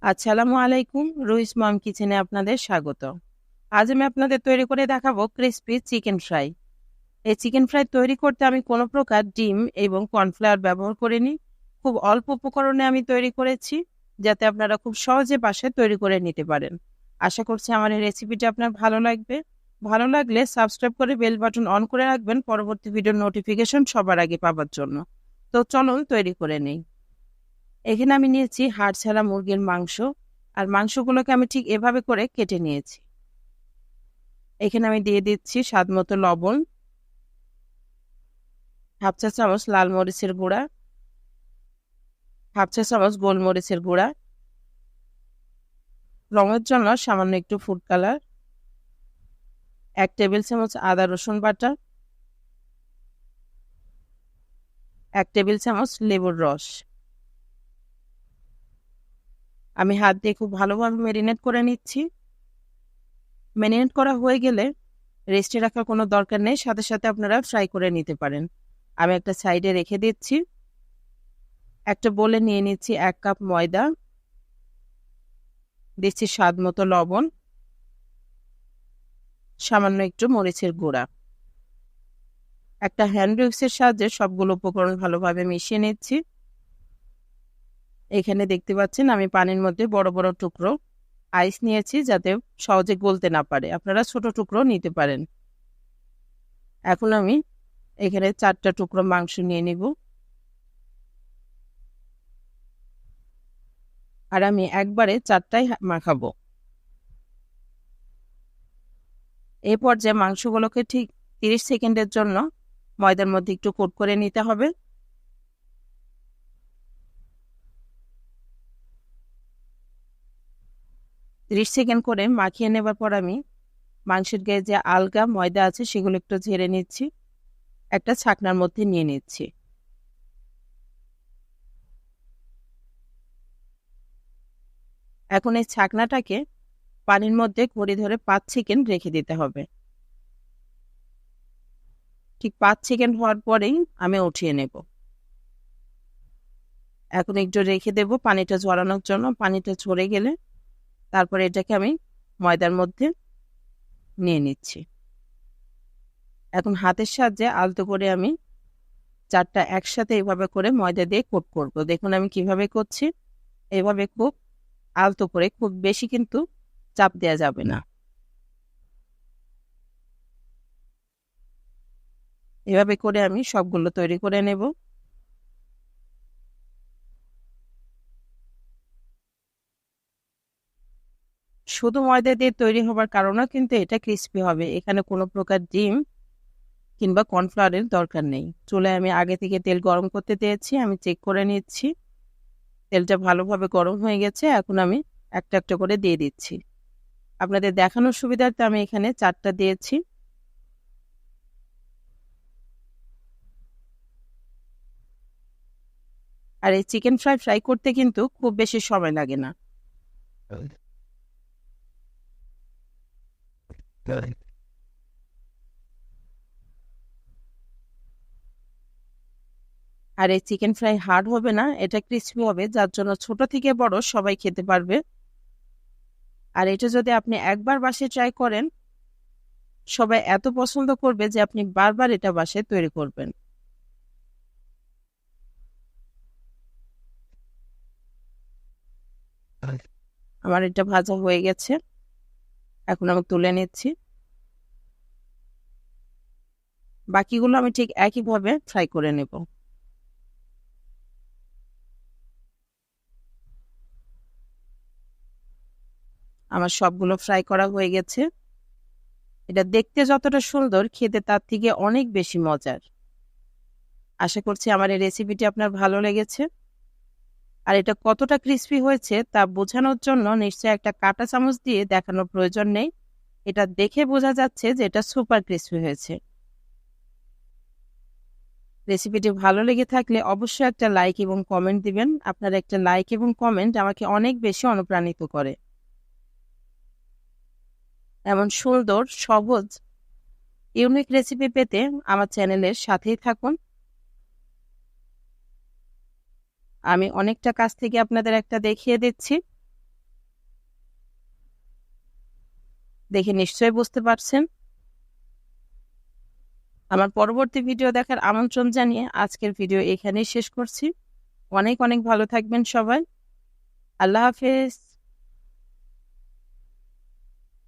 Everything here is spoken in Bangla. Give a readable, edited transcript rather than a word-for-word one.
আসসালামু আলাইকুম, রুহিস মম কিচেনে আপনাদের স্বাগত। আজ আমি আপনাদের তৈরি করে দেখাবো ক্রিসপি চিকেন ফ্রাই। এই চিকেন ফ্রাই তৈরি করতে আমি কোনো প্রকার ডিম এবং কর্নফ্লাওয়ার ব্যবহার করিনি। খুব অল্প উপকরণে আমি তৈরি করেছি, যাতে আপনারা খুব সহজে বাসায় তৈরি করে নিতে পারেন। আশা করছি আমার এই রেসিপিটি আপনার ভালো লাগবে। ভালো লাগলে সাবস্ক্রাইব করে বেল বাটন অন করে রাখবেন পরবর্তী ভিডিওর নোটিফিকেশন সবার আগে পাওয়ার জন্য। তো চলুন তৈরি করে নিই। এখানে আমি নিয়েছি হাড় ছাড়া মুরগির মাংস, আর মাংসগুলোকে আমি ঠিক এভাবে করে কেটে নিয়েছি। এখানে আমি দিয়ে দিচ্ছি স্বাদ মতো লবণ, হাফ চা চামচ লাল মরিচের গুঁড়া, হাফ চা চামচ গোলমরিচের গুঁড়া, রঙের জন্য সামান্য একটু ফুড কালার, 1 টেবিল চামচ আদা রসুন বাটা, 1 টেবিল চামচ লেবুর রস। আমি হাত দিয়ে খুব ভালোভাবে ম্যারিনেট করে নিচ্ছি। ম্যারিনেট করা হয়ে গেলে রেস্টে রাখার কোনো দরকার নেই, সাথে সাথে আপনারা ফ্রাই করে নিতে পারেন। আমি একটা সাইডে রেখে দিচ্ছি। একটা বোলে নিয়ে নিচ্ছি 1 কাপ ময়দা, দিচ্ছি স্বাদ মতো লবণ, সামান্য একটু মরিচের গুঁড়া। একটা হ্যান্ড উইক্সের সাহায্যে সবগুলো উপকরণ ভালোভাবে মিশিয়ে নিচ্ছি। এখানে দেখতে পাচ্ছেন আমি পানির মধ্যে বড় বড় টুকরো আইস নিয়েছি, যাতে সহজে গলতে না পারে। আপনারা ছোট টুকরো নিতে পারেন। এখন আমি এখানে 4টা টুকরো মাংস নিয়ে নিব, আর আমি একবারে 4টাই মাখাবো। এই পর্যায়ে মাংসগুলোকে ঠিক 30 সেকেন্ডের জন্য ময়দার মধ্যে একটু কোট করে নিতে হবে। 30 সেকেন্ড করে মাখিয়ে নেবার পর আমি মাংসের গায়ে যে আলগা ময়দা আছে সেগুলো একটু ঝেড়ে নিচ্ছি, একটা ছাকনার মধ্যে নিয়ে নিচ্ছি। এখন এই ছাকনাটাকে পানির মধ্যে ঘড়ি ধরে 5 সেকেন্ড রেখে দিতে হবে। ঠিক 5 সেকেন্ড হওয়ার পরেই আমি উঠিয়ে নেব। এখন একটু রেখে দেব পানিটা ঝরানোর জন্য। পানিটা ঝরে গেলে তারপরে এটাকে আমি ময়দার মধ্যে নিয়ে নিচ্ছি। এখন হাতের সাহায্যে আলতো করে আমি 4টা একসাথে এভাবে করে ময়দা দিয়ে কোট করব। দেখুন আমি কিভাবে করছি। এভাবে খুব আলতো করে, খুব বেশি কিন্তু চাপ দেওয়া যাবে না। এভাবে করে আমি সবগুলো তৈরি করে নেব। শুধু ময়দা দিয়ে তৈরি হবার কারণেও কিন্তু এটা ক্রিস্পি হবে। এখানে কোনো প্রকার ডিম কিংবা কর্নফ্লাওয়ারের দরকার নেই। চুলায় আমি আগে থেকে তেল গরম করতে দিয়েছি, আমি চেক করে নিচ্ছি। তেলটা ভালোভাবে গরম হয়ে গেছে। এখন আমি একটা একটা করে দিয়ে দিচ্ছি। আপনাদের দেখানোর সুবিধার্থে আমি এখানে 4টা দিয়েছি। আর এই চিকেন ফ্রাই করতে কিন্তু খুব বেশি সময় লাগে না। আর এই চিকেন ফ্রাই হার্ড হবে না, এটা ক্রিস্পি হবে, যার জন্য ছোট থেকে বড় সবাই খেতে পারবে। আর এটা যদি আপনি একবার বাসায় ট্রাই করেন, সবাই এত পছন্দ করবে যে আপনি বারবার এটা বাসায় তৈরি করবেন। আমার এটা ভাজা হয়ে গেছে। এখন আমি তুলে নিচ্ছি। বাকিগুলো আমি ঠিক একইভাবে ফ্রাই করে নেব। আমার সবগুলো ফ্রাই করা হয়ে গেছে। এটা দেখতে যতটা সুন্দর, খেতে তার থেকে অনেক বেশি মজার। আশা করছি আমার এই রেসিপিটি আপনার ভালো লেগেছে। আর এটা কতটা ক্রিস্পি হয়েছে তা বোঝানোর জন্য নিশ্চয়ই একটা কাঁটা চামচ দিয়ে দেখানোর প্রয়োজন নেই। এটা দেখে বোঝা যাচ্ছে যে এটা সুপার ক্রিস্পি হয়েছে। রেসিপিটি ভালো লেগে থাকলে অবশ্যই একটা লাইক এবং কমেন্ট দিবেন। আপনার একটা লাইক এবং কমেন্ট আমাকে অনেক বেশি অনুপ্রাণিত করে। এমন সুন্দর, সহজ, ইউনিক রেসিপি পেতে আমার চ্যানেলের সাথেই থাকুন। আমি অনেকটা কাছ থেকে আপনাদের একটা দেখিয়ে দিচ্ছি। দেখে নিশ্চয়ই বুঝতে পারছেন। আমার পরবর্তী ভিডিও দেখার আমন্ত্রণ জানিয়ে আজকের ভিডিও এখানেই শেষ করছি। অনেক অনেক ভালো থাকবেন সবাই। আল্লাহ হাফেজ।